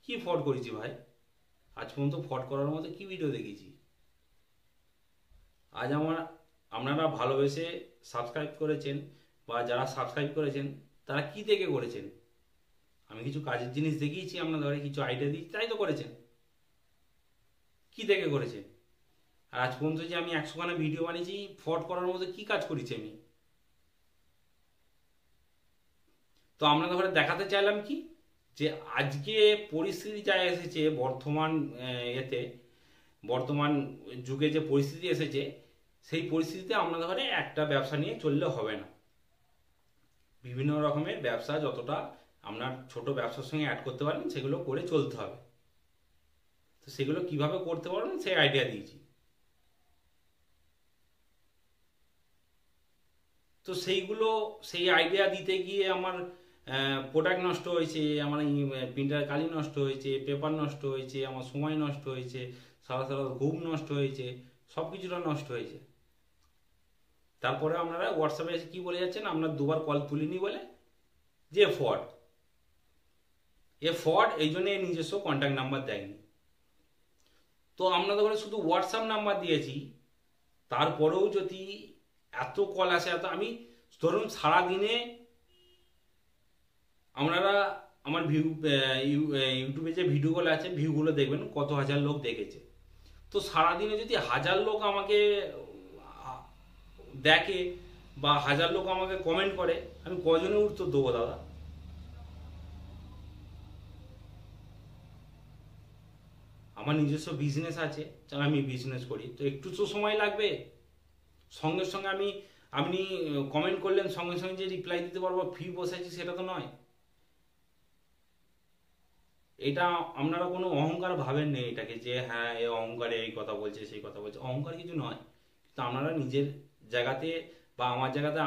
Speaker 1: কি ফ্রড করেছি ভাই? আজ পর্যন্ত ফ্রড করার মতো কি ভিডিও দেখেছি? আজ আপনারা ভালোবেসে সাবস্ক্রাইব করেছেন, বা যারা সাবস্ক্রাইব করেছেন তারা কি দেখে করেছেন? আমি কিছু কাজের জিনিস দেখিয়েছি আপনাদের, কিছু আইডিয়া দিয়েছি, তাই তো করেছেন। কি দেখে করেছেন? আর আজ পর্যন্ত যে আমি 100খানা ভিডিও বানিয়েছি, ফ্রড করার মতো কি কাজ করেছি আমি? তো আপনাদের ঘরে দেখাতে চাইলাম কি, যে আজকে পরিস্থিতি যা এসেছে বর্তমান যুগে যে পরিস্থিতি এসেছে, সেই পরিস্থিতিতে আপনাদের ঘরে একটা ব্যবসা নিয়ে চললে হবে না। বিভিন্ন রকমের ব্যবসা যতটা আপনার ছোট ব্যবসার সঙ্গে অ্যাড করতে পারেন, সেগুলো করে চলতে হবে। তো সেগুলো কিভাবে করতে পারবেন সেই আইডিয়া দিয়েছি। তো সেই আইডিয়া দিতে গিয়ে আমার প্রোডাক্ট নষ্ট হয়েছে, আমার প্রিন্টার কালি নষ্ট হয়েছে, পেপার নষ্ট হয়েছে, আমার সময় নষ্ট হয়েছে, সারা সারা ঘুম নষ্ট হয়েছে, সব কিছুটা নষ্ট হয়েছে। তারপরে আপনারা হোয়াটসঅ্যাপে এসে কী বলে যাচ্ছেন, আপনার 2বার কল তুলিনি বলে যে ফ্রড। এই জন্য নিজস্ব কন্ট্যাক্ট নাম্বার দেয়নি। তো আপনাদের ঘরে শুধু হোয়াটসঅ্যাপ নাম্বার দিয়েছি, তারপরেও যদি এত কল আসে, আমি ধরুন সারাদিনে আপনারা আমার ইউটিউবে যে ভিডিওগুলো আছে, ভিউগুলো দেখবেন কত হাজার লোক দেখেছে। তো সারাদিনে যদি 1000 লোক আমাকে দেখে, বা 1000 লোক আমাকে কমেন্ট করে, আমি কজনের উত্তর দেবো দাদা? আমার নিজস্ব বিজনেস আছে, আমি বিজনেস করি, তো একটু তো সময় লাগবে। সঙ্গে সঙ্গে আপনি কমেন্ট করলেন সঙ্গে সঙ্গে যে রিপ্লাই দিতে পারবো, ফ্রি বসে আছি সেটা তো নয়। এটা আপনারা কোনো অহংকার ভাবেন নেই এটাকে যে হ্যাঁ এ অহংকারে এই কথা বলছে সেই কথা বলছে, অহংকার কিছু নয়। তো আপনারা নিজের জায়গাতে বা আমার জায়গাতে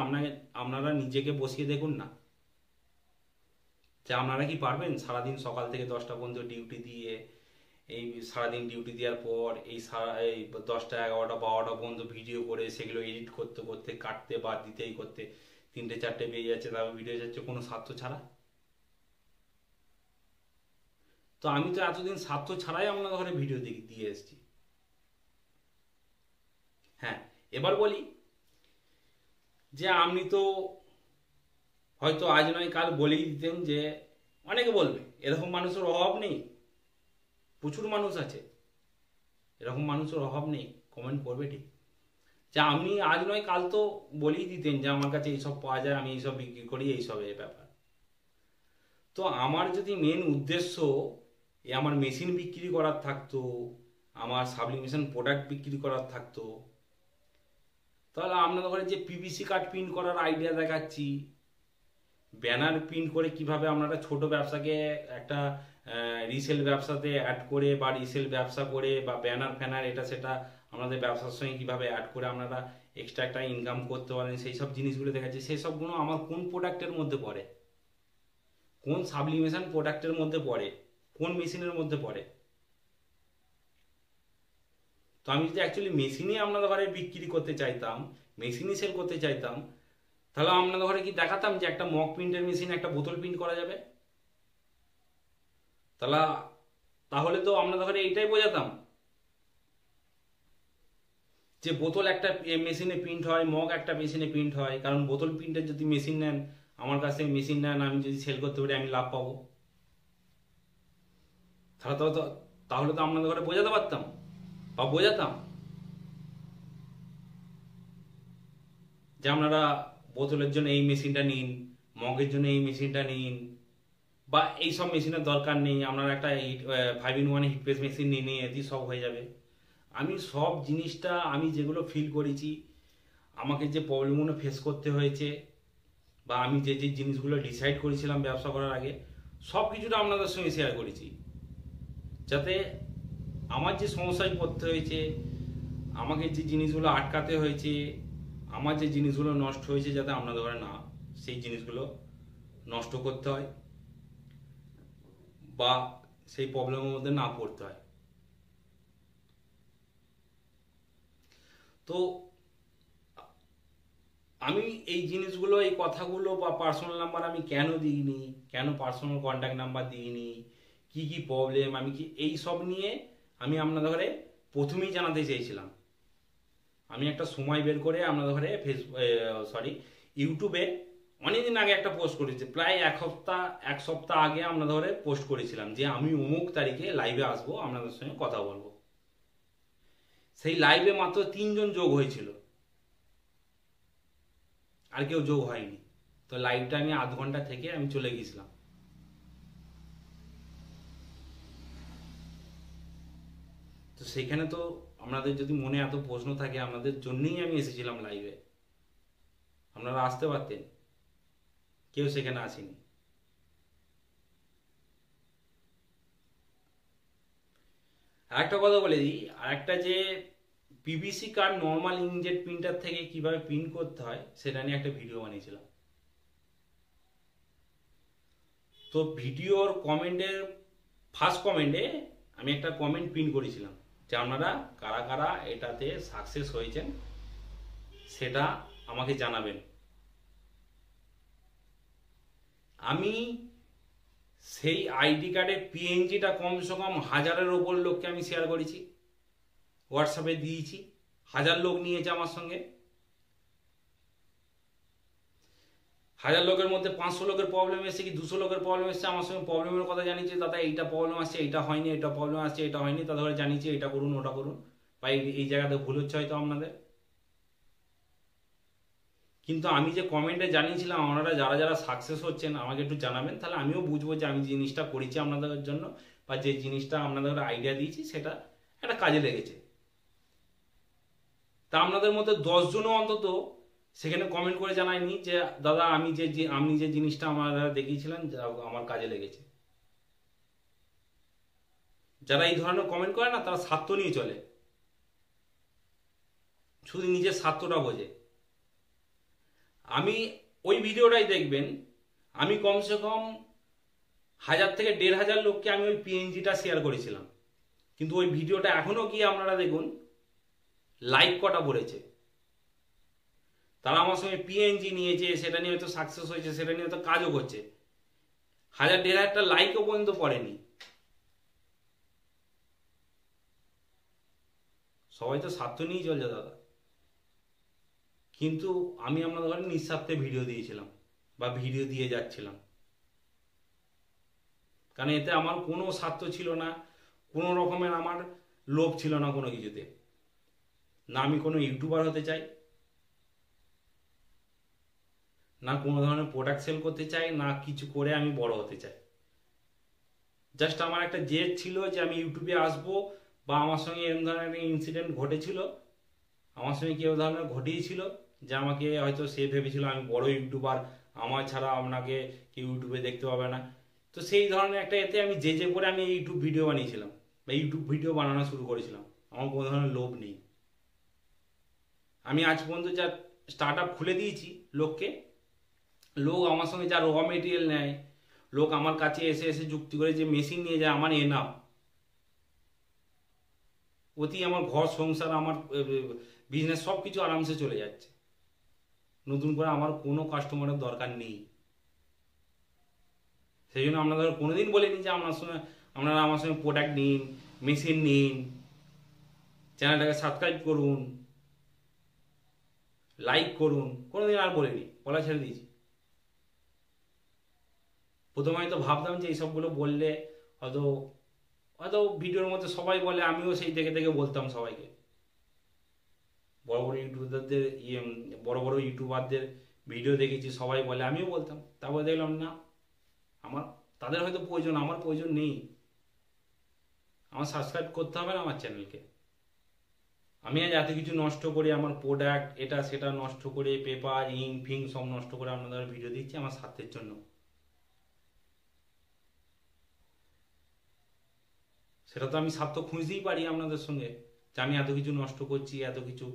Speaker 1: আপনারা নিজেকে বসিয়ে দেখুন না, যে আপনারা কি পারবেন সারাদিন সকাল থেকে 10টা পর্যন্ত ডিউটি দিয়ে, এই সারাদিন ডিউটি দেওয়ার পর এই 10টা 11টা 12টা পর্যন্ত ভিডিও করে সেগুলো এডিট করতে করতে কাটতে বা দিতেই করতে 3টে 4টে বেজে যাচ্ছে, তারপর ভিডিও যাচ্ছে কোনো স্বার্থ ছাড়া। তো আমি তো এতদিন স্বার্থ ছাড়াই আপনাদের ঘরে ভিডিও দিয়ে এসেছি। হ্যাঁ, এবার বলি যে আপনি তো হয়তো আজ নয় কাল বলেই দিতেন যে, অনেকে বলবে এরকম মানুষের অভাব নেই, প্রচুর মানুষ আছে, এরকম মানুষের অভাব নেই, কমেন্ট করবে ঠিক, যে আপনি আজ নয় কাল তো বলেই দিতেন যে আমার কাছে এইসব পাওয়া যায়, আমি এইসব বিক্রি করি, এইসব এই ব্যাপার। তো আমার যদি মেন উদ্দেশ্য আমার মেশিন বিক্রি করার থাকতো, আমার সাবলিমেশন প্রোডাক্ট বিক্রি করার থাকতো, তাহলে আপনাদের ঘরে যে পিভিসি কার্ড প্রিন্ট করার আইডিয়া দেখাচ্ছি, ব্যানার প্রিন্ট করে কিভাবে আপনারা ছোট ব্যবসাকে একটা রিসেল ব্যবসাতে অ্যাড করে বা রিসেল ব্যবসা করে বা ব্যানার ফ্যানার এটা সেটা আপনাদের ব্যবসার সঙ্গে কিভাবে অ্যাড করে আপনারা এক্সট্রা একটা ইনকাম করতে পারেন, সেই সব জিনিসগুলো দেখাচ্ছি। সেই সবগুলো আমার কোন প্রোডাক্টের মধ্যে পড়ে, কোন সাবলিমেশন প্রোডাক্টের মধ্যে পড়ে, কোন মেশিনের মধ্যে পড়ে। তো আমি যদি অ্যাকচুয়ালি মেশিনই আপনাদের ঘরে বিক্রি করতে চাইতাম, মেশিনই সেল করতে চাইতাম, তাহলে আপনাদের ঘরে কি দেখাতাম যে একটা মক প্রিন্টের মেশিন একটা বোতল প্রিন্ট করা যাবে? তাহলে তো আপনাদের ঘরে এইটাই বোঝাতাম যে বোতল একটা মেশিনে প্রিন্ট হয়, মগ একটা মেশিনে প্রিন্ট হয়। কারণ বোতল প্রিন্টের যদি মেশিন নেন, আমার কাছে মেশিন নেন, আমি যদি সেল করতে পারি আমি লাভ পাবো। তাহলে তো আপনাদের ঘরে বোঝাতে পারতাম বা বোঝাতাম যে আপনারা বোতলের জন্য এই মেশিনটা নিন, মগের জন্য এই মেশিনটা নিন, বা এই সব মেশিনের দরকার নেই, আপনারা একটা 5-in-1 হিট প্রেস মেশিন নিয়ে এতেই সব হয়ে যাবে। আমি সব জিনিসটা আমি যেগুলো ফিল করেছি, আমাকে যে প্রবলেমগুলো ফেস করতে হয়েছে, বা আমি যে যে জিনিসগুলো ডিসাইড করেছিলাম ব্যবসা করার আগে, সব কিছুটা আপনাদের সঙ্গে শেয়ার করেছি, যাতে আমার যে সমস্যায় পড়তে হয়েছে, আমাকে যে জিনিসগুলো আটকাতে হয়েছে, আমার যে জিনিসগুলো নষ্ট হয়েছে, যাতে আপনাদের ঘরে না সেই জিনিসগুলো নষ্ট করতে হয় বা সেই প্রবলেমের মধ্যে না পড়তে হয়। তো আমি এই জিনিসগুলো, এই কথাগুলো বা পার্সোনাল নাম্বার আমি কেন দিইনি, কেন পার্সোনাল কন্ট্যাক্ট নাম্বার দিইনি, কি কি প্রবলেম, আমি কি এই সব নিয়ে আমি আপনাদের ঘরে প্রথমেই জানাতে চেয়েছিলাম। আমি একটা সময় বের করে আপনাদের ঘরে ইউটিউবে অনেকদিন আগে একটা পোস্ট করেছি, প্রায় এক সপ্তাহ আগে আপনাদের ঘরে পোস্ট করেছিলাম যে আমি অমুক তারিখে লাইভে আসবো, আপনাদের সঙ্গে কথা বলবো। সেই লাইভে মাত্র 3জন যোগ হয়েছিল, আর কেউ যোগ হয়নি। তো লাইভটা আমি আধ ঘন্টা থেকে আমি চলে গেছিলাম। তো সেখানে তো আপনাদের যদি মনে এত প্রশ্ন থাকে, আপনাদের জন্যই আমি এসেছিলাম লাইভে, আপনারা আসতে পারতেন, কেউ সেখানে আসেনি। আরেকটা কথা বলে দিই, আরেকটা যে পিভিসি কার্ড নর্মাল ইনজেট প্রিন্টার থেকে কিভাবে প্রিন্ট করতে হয় সেটা নিয়ে একটা ভিডিও বানিয়েছিলাম। তো ভিডিওর কমেন্টের ফার্স্ট কমেন্টে আমি একটা কমেন্ট প্রিন্ট করেছিলাম যে আপনারা কারা কারা এটাতে সাকসেস হয়েছেন সেটা আমাকে জানাবেন। আমি সেই আইডি কার্ডের পিএনজিটা কমসে কম 1000-এর ওপর লোককে আমি শেয়ার করেছি, হোয়াটসঅ্যাপে দিয়েছি, 1000 লোক নিয়েছে আমার সঙ্গে। 1000 লোকের মধ্যে 500 লোকের প্রবলেম এসেছে কি 200 লোকের প্রবলেম এসেছে, আমার সঙ্গে প্রবলেমের কথা জানিয়েছে, দাদা এইটা প্রবলেম আসছে, এইটা হয়নি, এটা প্রবলেম আসছে, এটা হয়নি, তাদের জানিয়েছি এটা করুন ওটা করুন, বা এই জায়গাতে ভুল হচ্ছে হয়তো আপনাদের। কিন্তু আমি যে কমেন্টে জানিয়েছিলাম আপনারা যারা যারা সাকসেস হচ্ছেন আমাকে একটু জানাবেন, তাহলে আমিও বুঝবো যে আমি জিনিসটা করেছি আপনাদের জন্য বা যে জিনিসটা আপনাদের আইডিয়া দিয়েছি সেটা একটা কাজে লেগেছে। তা আপনাদের মধ্যে 10 জনও অন্তত সেখানে কমেন্ট করে জানায়নি যে দাদা আপনি যে জিনিসটা আমার দেখিয়েছিলেন আমার কাজে লেগেছে। যারা এই ধরনের কমেন্ট করে না তারা স্বার্থ নিয়ে চলে, শুধু নিজের স্বার্থটা বোঝে। আমি ওই ভিডিওটাই দেখবেন, আমি কমসে কম 1000 থেকে 1500 লোককে আমি ওই পিএনজিটা শেয়ার করেছিলাম, কিন্তু ওই ভিডিওটা এখনো গিয়ে আপনারা দেখুন লাইক কটা পড়েছে। তারা আমার সঙ্গে পিএনজি নিয়েছে, সেটা নিয়ে হয়তো সাকসেস হয়েছে, সেটা নিয়ে হয়তো কাজও করছে, 1000-1500 লাইকও পর্যন্ত পড়েনি। সবাই তো স্বার্থ নিয়েই চলছে দাদা। কিন্তু আমি আপনাদের ঘরে নিঃস্বার্থে ভিডিও দিয়েছিলাম বা ভিডিও দিয়ে যাচ্ছিলাম, কারণ এতে আমার কোনো স্বার্থ ছিল না, কোনো রকমের আমার লোভ ছিল না কোনো কিছুতে। না আমি কোনো ইউটিউবার হতে চাই, না কোনো ধরনের প্রোডাক্ট সেল করতে চাই, না কিছু করে আমি বড় হতে চাই। জাস্ট আমার একটা জেদ ছিল যে আমি ইউটিউবে আসবো, বা আমার সঙ্গে এরকম ধরনের একটা ইনসিডেন্ট ঘটেছিল, আমার সঙ্গে কেউ ধরনের ঘটিয়েছিল যে আমাকে হয়তো সে ভেবেছিল আমি বড় ইউটিউবার, আমার ছাড়া আপনাকে কেউ ইউটিউবে দেখতে পাবে না। তো সেই ধরনের একটা এতে আমি যে করে আমি ইউটিউব ভিডিও বানিয়েছিলাম বা ইউটিউব ভিডিও বানানো শুরু করেছিলাম। আমার কোনো ধরনের লোভ নেই। আমি আজ পর্যন্ত যা স্টার্ট আপ খুলে দিয়েছি লোককে, লোক আমার সঙ্গে যা র মেটেরিয়াল নেয়, লোক আমার কাছে এসে এসে যুক্তি করে যে মেশিন নিয়ে যায়, আমার এনাফ। অতি আমার ঘর সংসার, আমার বিজনেস সব কিছু আরামসে চলে যাচ্ছে। নতুন করে আমার কোনো কাস্টমারের দরকার নেই। সেই জন্য আপনাদের কোনোদিন বলিনি যে আপনারা আমার সঙ্গে প্রোডাক্ট নিন, মেশিন নিন, চ্যানেলটাকে সাবস্ক্রাইব করুন, লাইক করুন, কোনোদিন আর বলিনি, বলা ছেড়ে দিয়েছি। প্রথমে হয়তো ভাবতাম যে এইসবগুলো বললে হয়তো হয়তো ভিডিওর মধ্যে সবাই বলে, আমিও সেই দেখে দেখে বলতাম সবাইকে। বড় বড় ইউটিউবারদের বড় ইউটিউবারদের ভিডিও দেখেছি, সবাই বলে, আমিও বলতাম। তারপরে দেখলাম না, আমার তাদের হয়তো প্রয়োজন, আমার প্রয়োজন নেই। আমার সাবস্ক্রাইব করতে হবে না আমার চ্যানেলকে। আমি আজ এত কিছু নষ্ট করে, আমার প্রোডাক্ট এটা সেটা নষ্ট করে, পেপার ইঙ্ক ফিঙ্ক সব নষ্ট করে আপনাদের ভিডিও দিচ্ছি আমার স্বার্থের জন্য। সেটা তো আমি স্বার্থ খুঁজতেই পারি আপনাদের সঙ্গে, যে আমি এত কিছু নষ্ট করছি, এত কিছু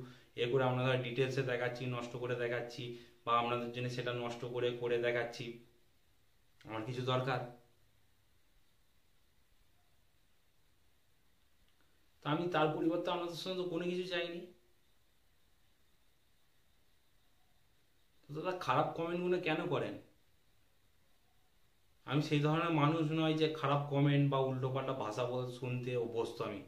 Speaker 1: করে আপনাদের ডিটেলসে দেখাচ্ছি, নষ্ট করে দেখাচ্ছি, বা আপনাদের জন্য সেটা নষ্ট করে করে দেখাচ্ছি। আমার কিছু দরকার, তা আমি তার পরিবর্তে আপনাদের সঙ্গে তো কোনো কিছু চাইনি। তো দাদা খারাপ কমেন্টগুলো কেন করেন? আমি সেই ধরনের মানুষ নয় যে খারাপ কমেন্ট বা উল্টোপাল্টা ভাষা বলতে শুনতে অভ্যস্ত আমি।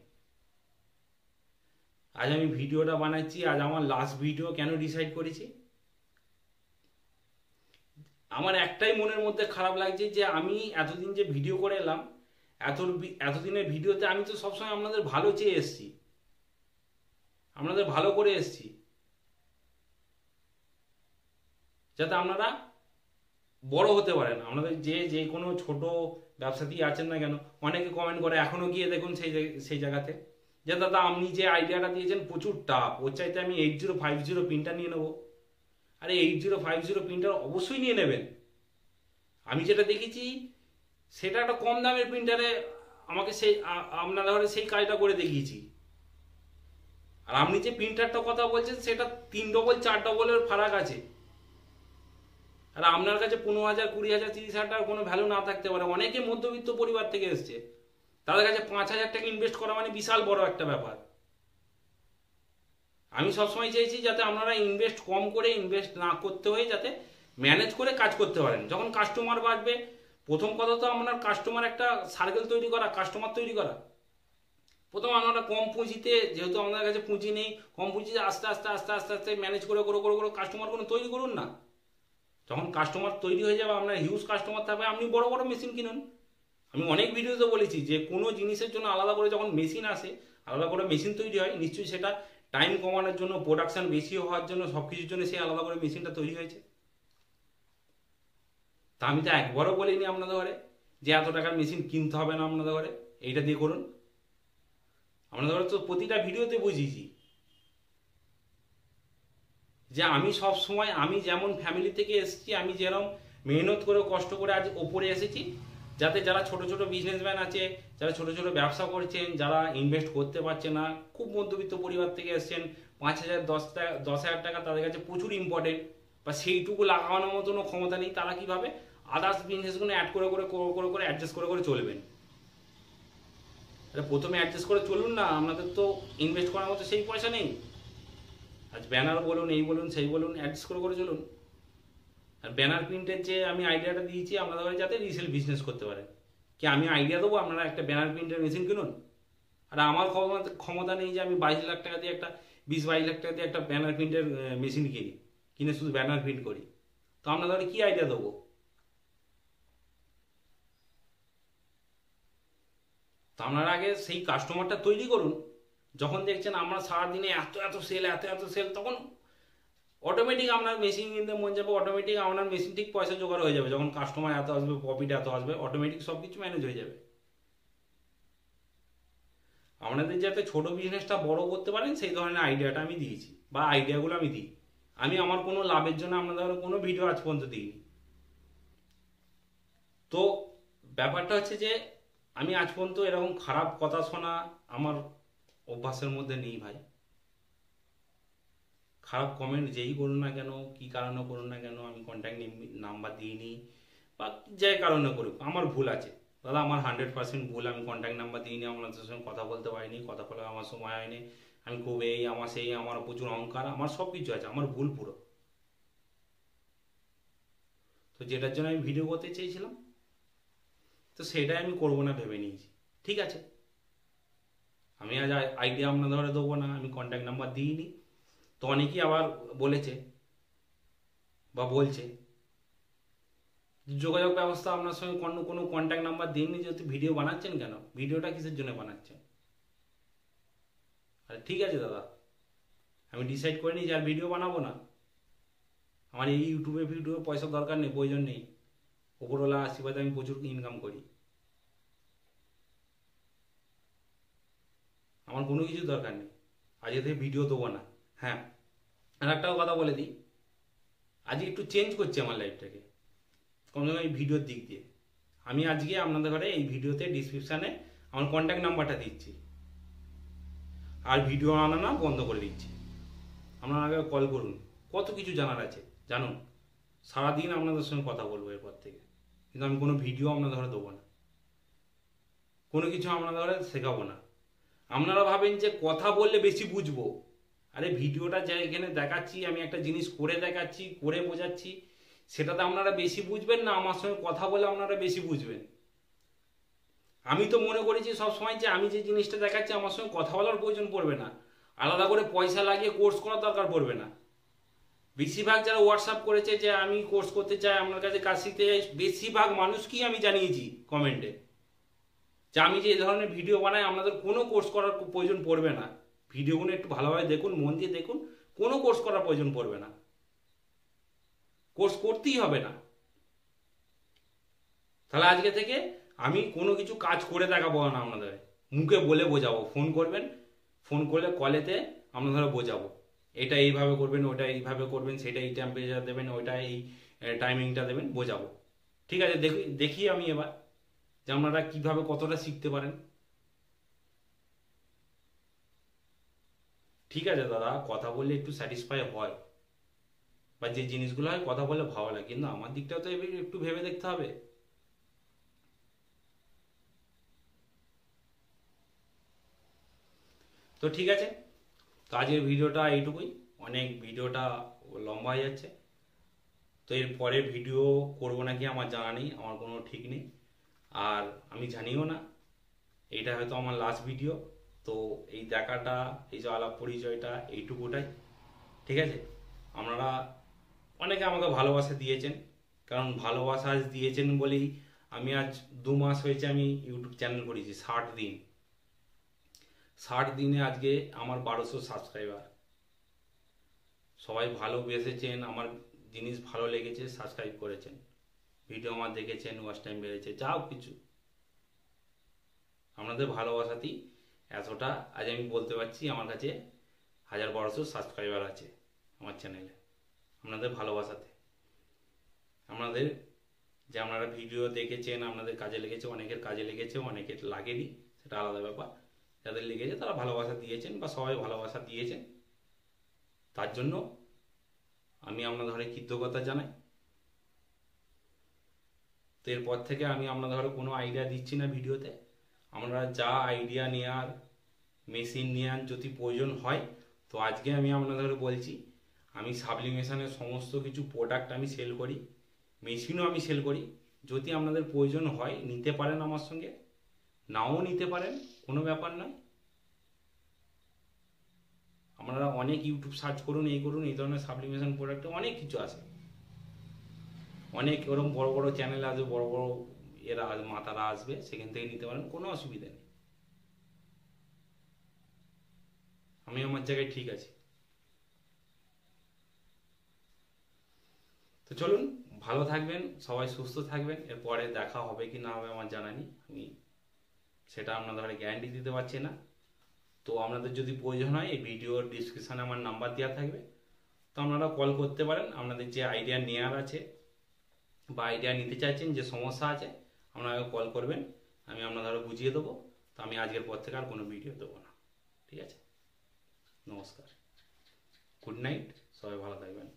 Speaker 1: আজ আমি ভিডিওটা বানাচ্ছি, আজ আমার লাস্ট ভিডিও কেন ডিসাইড করেছি, আমার একটাই মনের মধ্যে খারাপ লাগছে যে আমি এতদিন যে ভিডিও করে এলাম, এতদিনের ভিডিওতে আমি তো সবসময় আপনাদের ভালো চেয়ে এসছি, আপনাদের ভালো করে এসছি, যাতে আপনারা বড় হতে পারেন। আপনাদের যে কোনো ছোট ব্যবসাতেই আছেন না কেন, অনেকে কমেন্ট করে, এখনো গিয়ে দেখুন সেই জায়গাতে, যে দাদা আপনি যে আইডিয়াটা দিয়েছেন প্রচুর টাফ, ওর চাইতে আমি 8050 প্রিন্টার নিয়ে নেবো। আরে 8050 প্রিন্টার অবশ্যই নিয়ে নেবেন। আমি যেটা দেখেছি সেটা একটা কম দামের প্রিন্টারে আমাকে আপনারা ধরে সেই কাজটা করে দেখিয়েছি। আর আপনি যে প্রিন্টারটা কথা বলছেন সেটা 3 ডবল 4 ডবলের ফারাক আছে। আর আপনার কাছে 15,000 20,000 30,000 টাকার কোনো ভ্যালু না থাকতে পারে। অনেকে মধ্যবিত্ত পরিবার থেকে এসছে, তাদের কাছে 5,000 টাকা ইনভেস্ট করা মানে বিশাল বড় একটা ব্যাপার। আমি সবসময় চাইছি যাতে আপনারা ইনভেস্ট কম করে, ইনভেস্ট না করতে হয়ে যাতে ম্যানেজ করে কাজ করতে পারেন। যখন কাস্টমার বাড়বে, প্রথম কথা তো আপনার কাস্টমার একটা সার্কেল তৈরি করা, কাস্টমার তৈরি করা। প্রথম আপনারা কম পুঁজিতে, যেহেতু আপনার কাছে পুঁজি নেই, কম পুঁজিতে আস্তে আস্তে আস্তে আস্তে আস্তে ম্যানেজ করে কাস্টমার কোনো তৈরি করুন না। যখন কাস্টমার তৈরি হয়ে যাবে, আপনার হিউজ কাস্টমার থাকবে, আপনি বড় বড় মেশিন কিনুন। আমি অনেক ভিডিওতে বলেছি যে কোনো জিনিসের জন্য আলাদা করে যখন মেশিন আসে, আলাদা করে মেশিন তৈরি হয়, নিশ্চয়ই সেটা টাইম কমানোর জন্য, প্রোডাকশন বেশি হওয়ার জন্য, সব কিছুর জন্য সেই আলাদা করে মেশিনটা তৈরি হয়েছে। তা আমি তো একবারও বলিনি আপনাদের ঘরে যে এত টাকার মেশিন কিনতে হবে না আপনাদের ঘরে। এইটা দিয়ে করুন। আপনাদের তো প্রতিটা ভিডিওতে বুঝিয়েছি যে আমি সব সময়, আমি যেমন ফ্যামিলি থেকে এসেছি, আমি যেরকম মেহনত করে কষ্ট করে আজ ওপরে এসেছি, যাতে যারা ছোট ছোট বিজনেসম্যান আছে, যারা ছোট ছোট ব্যবসা করছেন, যারা ইনভেস্ট করতে পারছে না, খুব মধ্যবিত্ত পরিবার থেকে এসেছেন, 5,000 10,000 টাকা তাদের কাছে প্রচুর ইম্পর্টেন্ট, বা সেইটুকু লাগানোর মতনও ক্ষমতা নেই, তারা কিভাবে আদার্স বিজনেসগুলো অ্যাড করে করে করে করে অ্যাডজাস্ট করে করে চলবেন। প্রথমে অ্যাডজাস্ট করে চলুন না, আপনাদের তো ইনভেস্ট করার মতো সেই পয়সা নেই। আজ ব্যানার বলুন, এই বলুন, সেই বলুন, অ্যাডজাস্ট করে করে চলুন। আর ব্যানার প্রিন্টের যে আমি আইডিয়াটা দিয়েছি আপনাদের যাতে রিসেল বিজনেস করতে পারেন, কি আমি আইডিয়া দেবো আপনারা একটা ব্যানার প্রিন্টের মেশিন কিনুন? আর আমার ক্ষমতা নেই যে আমি 22 লাখ টাকা দিয়ে একটা 20-22 লাখ টাকা দিয়ে একটা ব্যানার প্রিন্টের মেশিন কিনে শুধু ব্যানার প্রিন্ট করি। তো আপনাদের কি আইডিয়া দেবো? তো আপনারা আগে সেই কাস্টমারটা তৈরি করুন। যখন দেখছেন আমরা সারাদিনে এত এত সেল, এত এত সেল, তখন অটোমেটিক আপনার মেশিন কিনতে মন যাবে, অটোমেটিক আপনার মেশিন ঠিক পয়সা জোগাড় হয়ে যাবে। যখন কাস্টমার এত আসবে, প্রফিট এত আসবে, অটোমেটিক সব কিছু ম্যানেজ হয়ে যাবে। আপনাদের যাতে ছোট বিজনেসটা বড় করতে পারেন সেই ধরনের আইডিয়াটা আমি দিয়েছি, বা আইডিয়াগুলো আমি দিই। আমি আমার কোনো লাভের জন্য আপনাদের কোনো ভিডিও আজ পর্যন্ত দিইনি। তো ব্যাপারটা হচ্ছে যে আমি আজ পর্যন্ত এরকম খারাপ কথা শোনা আমার অভ্যাসের মধ্যে নেই ভাই। খারাপ কমেন্ট যেই করুন না কেন, কি কারণে করুন না কেন, আমি কন্ট্যাক্ট নাম্বার দিইনি, বা যে কারণে করুক, আমার ভুল আছে দাদা, আমার 100% ভুল। আমি কন্ট্যাক্ট নাম্বার দিইনি, আপনাদের সঙ্গে কথা বলতে পারিনি, কথা বলার আমার সময় হয়নি, আমি খুব এই আমার সেই, আমার প্রচুর অহংকার, আমার সব কিছু আছে, আমার ভুল পুরো। তো যেটার জন্য আমি ভিডিও করতে চেয়েছিলাম, তো সেটাই আমি করবো না ভেবে নিয়েছি। ঠিক আছে, আমি আজ আইডিয়া আপনাদের ধরে দেবো না, আমি কন্ট্যাক্ট নাম্বার দিইনি। তো অনেকেই আবার বলেছে বা বলছে যোগাযোগ ব্যবস্থা আপনার সঙ্গে কোনো কন্ট্যাক্ট নাম্বার দিননি, যেহেতু ভিডিও বানাচ্ছেন কেন, ভিডিওটা কিসের জন্য বানাচ্ছেন? আরে ঠিক আছে দাদা, আমি ডিসাইড করে নিই যে আর ভিডিও বানাবো না, আমার এই ইউটিউবে ভিডিও পয়সা দরকার নেই, প্রয়োজন নেই, ওপরওয়ালা আশীর্বাদে আমি প্রচুর ইনকাম করি, আমার কোনো কিছু দরকার নেই, আজকে থেকে ভিডিও দেবো না। হ্যাঁ, আর একটাও কথা বলে দিই, আজকে একটু চেঞ্জ করছি আমার লাইফটাকে, কমসে কম এই ভিডিওর দিক দিয়ে। আমি আজকে আপনাদের ঘরে এই ভিডিওতে ডিসক্রিপশানে আমার কন্ট্যাক্ট নাম্বারটা দিচ্ছি, আর ভিডিও আনা বন্ধ করে দিচ্ছি। আপনারা আগে কল করুন, কত কিছু জানার আছে জানুন, সারাদিন আপনাদের সঙ্গে কথা বলবো এরপর থেকে, কিন্তু আমি কোনো ভিডিও আপনাদের ঘরে দেবো না, কোনো কিছু আপনাদের ঘরে শেখাবো না। আপনারা ভাবেন যে কথা বললে বেশি বুঝবো, আরে ভিডিওটা যা এখানে দেখাচ্ছি, আমি একটা জিনিস করে দেখাচ্ছি, করে বোঝাচ্ছি, সেটাতে আপনারা বেশি বুঝবেন না আমার সঙ্গে কথা বলে আপনারা বেশি বুঝবেন? আমি তো মনে করেছি সবসময় যে আমি যে জিনিসটা দেখাচ্ছি আমার সঙ্গে কথা বলার প্রয়োজন পড়বে না, আলাদা করে পয়সা লাগিয়ে কোর্স করার দরকার পড়বে না। বেশিরভাগ যারা হোয়াটসঅ্যাপ করেছে যে আমি কোর্স করতে চাই, আপনার কাছে কাজ শিখতে চাই, বেশিরভাগ মানুষকেই আমি জানিয়েছি কমেন্টে যে আমি যে এই ধরনের ভিডিও বানাই, আপনাদের কোনো কোর্স করার প্রয়োজন পড়বে না। ভিডিওগুলো একটু ভালোভাবে দেখুন, মন দিয়ে দেখুন, কোনো কোর্স করার প্রয়োজন পড়বে না, কোর্স করতেই হবে না। তাহলে আজকে থেকে আমি কোনো কিছু কাজ করে দেখাবো না আপনাদের, মুখে বলে বোঝাবো। ফোন করবেন, ফোন করলে কলেতে আপনাদের বোঝাবো, এটা এইভাবে করবেন, ওটা এইভাবে করবেন, সেটা এই টেম্পারেচার দেবেন, ওইটা এই টাইমিংটা দেবেন, বোঝাবো। ঠিক আছে, দেখি আমি এবার যে আপনারা কীভাবে কতটা শিখতে পারেন। ঠিক আছে দাদা, কথা বললে একটু স্যাটিসফাই হয়, বা যে জিনিসগুলো হয় কথা বললে ভালো লাগে, কিন্তু আমার দিকটাও তো একটু ভেবে দেখতে হবে। তো ঠিক আছে, তো আজকের ভিডিওটা এইটুকুই, অনেক ভিডিওটা লম্বা হয়ে যাচ্ছে। তো এর পরে ভিডিও করবো নাকি আমার জানা নেই, আমার কোনো ঠিক নেই, আর আমি জানিও না, এইটা হয়তো আমার লাস্ট ভিডিও। তো এই দেখাটা, এই যে আলাপ পরিচয়টা, এইটুকুটাই। ঠিক আছে, আপনারা অনেকে আমাকে ভালোবাসা দিয়েছেন, কারণ ভালোবাসা আজ দিয়েছেন বলেই আমি আজ 2 মাস হয়েছে আমি ইউটিউব চ্যানেল করেছি। 60 দিন, 60 দিনে আজকে আমার 1200 সাবস্ক্রাইবার। সবাই ভালোবেসেছেন, আমার জিনিস ভালো লেগেছে, সাবস্ক্রাইব করেছেন, ভিডিও আমার দেখেছেন, ওয়াচ টাইম বেড়েছে, যাও কিছু। আপনাদের ভালোবাসাতেই এতটা আজ আমি বলতে পারছি আমার কাছে 1200 সাবস্ক্রাইবার আছে আমার চ্যানেলে। আপনাদের ভালোবাসাতে, আপনাদের যে আপনারা ভিডিও দেখেছেন, আপনাদের কাজে লেগেছে, অনেকের কাজে লেগেছে, অনেকের লাগেনি, সেটা আলাদা ব্যাপার। যাদের লেগেছে তারা ভালোবাসা দিয়েছেন বা সবাই ভালোবাসা দিয়েছেন, তার জন্য আমি আপনাদের কৃতজ্ঞতা জানাই। তো এরপর থেকে আমি আপনাদের কোনো আইডিয়া দিচ্ছি না ভিডিওতে। আমরা যা আইডিয়া নেওয়ার, মেশিন নেওয়ার যদি প্রয়োজন হয়, তো আজকে আমি আপনাদের বলছি, আমি সাবলিমেশনের সমস্ত কিছু প্রোডাক্ট আমি সেল করি, মেশিনও আমি সেল করি। যদি আপনাদের প্রয়োজন হয় নিতে পারেন আমার সঙ্গে, নাও নিতে পারেন, কোনো ব্যাপার নয়। আপনারা অনেক ইউটিউব সার্চ করুন, এই করুন, এই ধরনের সাবলিমেশন প্রোডাক্টে অনেক কিছু আছে, অনেক ওরকম বড় বড় চ্যানেল আসবে, বড় বড় এরা মাতারা আসবে, সেখান থেকে নিতে পারেন, কোনো অসুবিধা নেই। আমি আমার জায়গায় ঠিক আছি। তো চলুন, ভালো থাকবেন, সবাই সুস্থ থাকবেন। এরপরে দেখা হবে কি না হবে আমার জানা নেই, আমি সেটা আপনাদের গ্যারান্টি দিতে পারছি না। তো আপনাদের যদি প্রয়োজন হয়, এই ভিডিওর ডিসক্রিপশানে আমার নাম্বার দেওয়া থাকবে, তো আপনারা কল করতে পারেন। আপনাদের যে আইডিয়া নেওয়ার আছে বা আইডিয়া নিতে চাইছেন, যে সমস্যা আছে, আপনারা কল করবেন, আমি আপনাদের বুঝিয়ে দেবো। তো আমি আজকের পর থেকে আর কোনো ভিডিও দেবো না, ঠিক আছে? নমস্কার, গুড নাইট, সবাই ভালো থাকবেন।